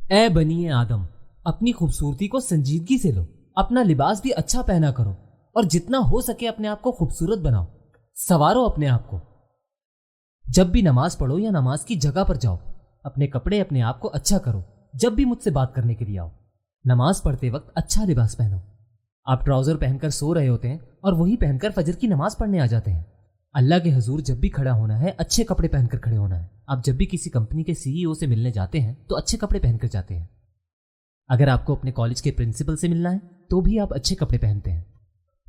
اے بنی آدم، اپنی خوبصورتی کو سنجیدگی سے لو، اپنا لباس بھی اچھا پہنا کرو اور جتنا ہو سکے اپنے آپ کو خوبصورت بناؤ، سنوارو اپنے آپ کو۔ جب بھی نماز پڑھو یا نماز کی جگہ پر جاؤ، اپنے کپڑے اپنے آپ کو اچھا کرو۔ جب بھی مجھ سے بات کرنے کے لیے آؤ، نماز پڑھتے وقت اچھا لباس پہنو۔ آپ ٹراؤزر پہن کر سو رہے ہوتے ہیں اور وہی پہن کر فجر کی نماز پڑھنے آ جاتے ہیں۔ اللہ کے حضور جب بھی کھڑا ہونا ہے اچھے کپڑے پہن کر کھڑے ہونا ہے۔ آپ جب بھی کسی کمپنی کے سی ای او سے ملنے جاتے ہیں تو اچھے کپڑے پہن کر جاتے ہیں۔ اگر آپ کو اپنے کالج کے پرنسپل سے ملنا ہے تو بھی آپ اچھے کپڑے پہنتے ہیں۔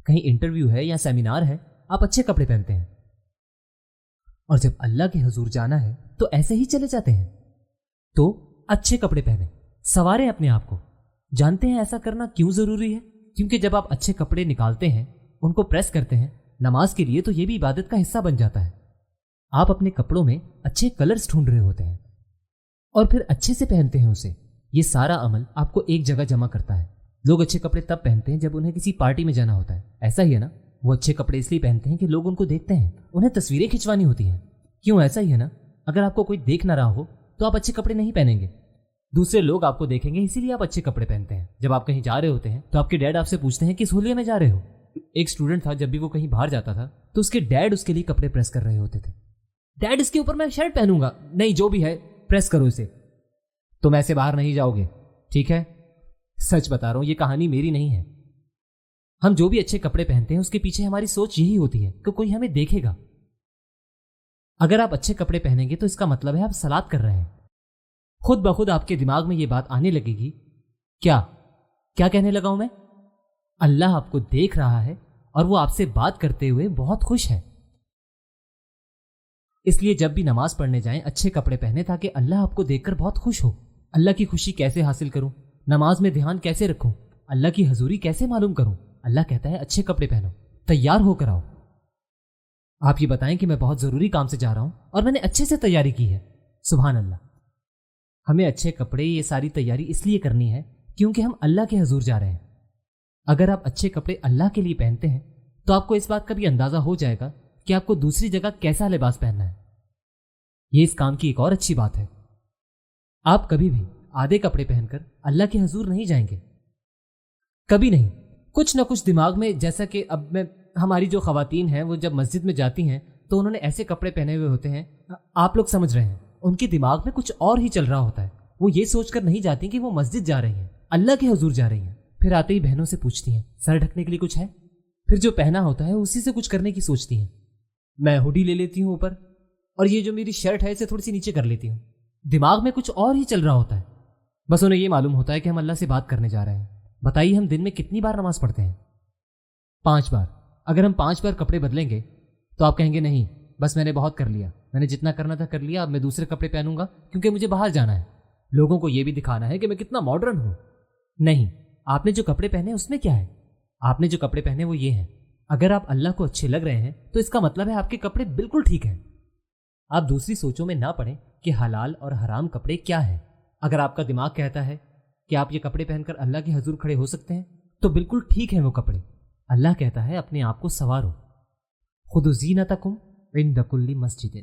کہیں انٹرویو ہے یا سیمینار ہے، آپ اچھے کپڑے پہنتے ہیں۔ اور جب اللہ کے حضور جانا ہے تو ایسے ہی چلے جاتے ہیں۔ تو اچھے کپڑے پہنیں، سنواریں اپنے آپ کو۔ جانتے ہیں ایسا کرنا کیوں ضروری ہے؟ کیونکہ جب آپ اچھے کپڑے نکالتے ہیں، ان کو پریس کرتے ہیں نماز کے لیے، تو یہ بھی عبادت کا حصہ بن جاتا ہے۔ آپ اپنے کپڑوں میں اچھے کلرز ڈھونڈ رہے ہوتے ہیں اور پھر اچھے سے پہنتے ہیں اسے۔ یہ سارا عمل آپ کو ایک جگہ جمع کرتا ہے۔ لوگ اچھے کپڑے تب پہنتے ہیں جب انہیں کسی پارٹی میں جانا ہوتا ہے، ایسا ہی ہے نا؟ وہ اچھے کپڑے اس لیے پہنتے ہیں کہ لوگ ان کو دیکھتے ہیں، انہیں تصویریں کھنچوانی ہوتی ہیں۔ کیوں؟ ایسا ہی ہے نا؟ اگر آپ کو کوئی دیکھ نہ رہا ہو تو آپ اچھے کپڑے نہیں پہنیں گے، دوسرے لوگ آپ کو دیکھیں گے، اسی لیے آپ اچھے کپڑے پہنتے ہیں۔ جب آپ کہیں جا رہے ہوتے ہیں تو آپ کے ڈیڈ آپ سے پوچھتے ہیں کس حلیے میں جا رہے ہو۔ ایک اسٹوڈنٹ تھا، جب بھی وہ کہیں باہر جاتا تھا تو اس کے ڈیڈ اس کے لیے کپڑے پریس کر رہے ہوتے تھے۔ ڈیڈ اس کے اوپر میں شرٹ پہنوں گا، نہیں جو بھی ہے پریس کرو اسے، تم ایسے باہر نہیں جاؤ گے، ٹھیک ہے؟ سچ بتا رہا ہوں، یہ کہانی میری نہیں ہے۔ ہم جو بھی اچھے کپڑے پہنتے ہیں اس کے پیچھے ہماری سوچ یہی ہوتی ہے کہ کوئی ہمیں دیکھے گا۔ اگر آپ اچھے کپڑے پہنیں گے تو اس کا مطلب ہے آپ صلات کر رہے ہیں۔ خود بخود آپ کے دماغ میں یہ بات آنے لگے گی، کیا کہنے لگا ہوں میں؟ اللہ آپ کو دیکھ رہا ہے اور وہ آپ سے بات کرتے ہوئے بہت خوش ہے۔ اس لیے جب بھی نماز پڑھنے جائیں اچھے کپڑے پہنے تاکہ اللہ آپ کو دیکھ کر بہت خوش ہو۔ اللہ کی خوشی کیسے حاصل کروں؟ نماز میں دھیان کیسے رکھوں؟ اللہ کی حضوری کیسے معلوم کروں؟ اللہ کہتا ہے اچھے کپڑے پہنو، تیار ہو کر آؤ۔ آپ یہ بتائیں کہ میں بہت ضروری کام سے جا رہا ہوں اور میں نے اچھے سے تیاری کی ہے۔ سبحان اللہ۔ ہمیں اچھے کپڑے، یہ ساری تیاری اس لیے کرنی ہے کیونکہ ہم اللہ کے حضور جا رہے ہیں۔ اگر آپ اچھے کپڑے اللہ کے لیے پہنتے ہیں تو آپ کو اس بات کا بھی اندازہ ہو جائے گا کہ آپ کو دوسری جگہ کیسا لباس پہننا ہے۔ یہ اس کام کی ایک اور اچھی بات ہے، آپ کبھی بھی آدھے کپڑے پہن کر اللہ کے حضور نہیں جائیں گے، کبھی نہیں۔ کچھ نہ کچھ دماغ میں، جیسا کہ اب میں، ہماری جو خواتین ہیں وہ جب مسجد میں جاتی ہیں تو انہوں نے ایسے کپڑے پہنے ہوئے ہوتے ہیں، آپ لوگ سمجھ رہے ہیں، ان کے دماغ میں کچھ اور ہی چل رہا ہوتا ہے۔ وہ یہ سوچ کر نہیں جاتی کہ وہ مسجد جا رہی ہیں، اللہ کے حضور جا رہی ہیں۔ پھر آتے ہی بہنوں سے پوچھتی ہیں سر ڈھکنے کے لیے کچھ ہے؟ پھر جو پہنا ہوتا ہے اسی سے کچھ کرنے کی سوچتی ہیں۔ میں ہوڈی لے لیتی ہوں اوپر، اور یہ جو میری شرٹ ہے اسے تھوڑی سی نیچے کر لیتی ہوں۔ دماغ میں کچھ اور ہی چل رہا ہوتا ہے، بس انہیں یہ معلوم ہوتا ہے کہ ہم اللہ سے بات کرنے جا رہے ہیں۔ بتائیے ہم دن میں کتنی بار نماز پڑھتے ہیں؟ 5 بار۔ اگر ہم 5 بار کپڑے بدلیں گے تو آپ کہیں گے نہیں بس میں نے بہت کر لیا، میں نے جتنا کرنا تھا کر لیا، اب میں دوسرے کپڑے پہنوں گا کیونکہ مجھے باہر جانا ہے، لوگوں کو یہ بھی دکھانا ہے کہ میں کتنا ماڈرن ہوں۔ نہیں، آپ نے جو کپڑے پہنے اس میں کیا ہے؟ آپ نے جو کپڑے پہنے وہ یہ ہیں۔ اگر آپ اللہ کو اچھے لگ رہے ہیں تو اس کا مطلب ہے آپ کے کپڑے بالکل ٹھیک ہیں۔ آپ دوسری سوچوں میں نہ پڑیں کہ حلال اور حرام کپڑے کیا ہیں۔ اگر آپ کا دماغ کہتا ہے کہ آپ یہ کپڑے پہن کر اللہ کے حضور کھڑے ہو سکتے ہیں تو بالکل ٹھیک ہیں وہ کپڑے۔ اللہ کہتا ہے اپنے آپ کو سنوارو، خذوا زینتکم عند کل مسجد۔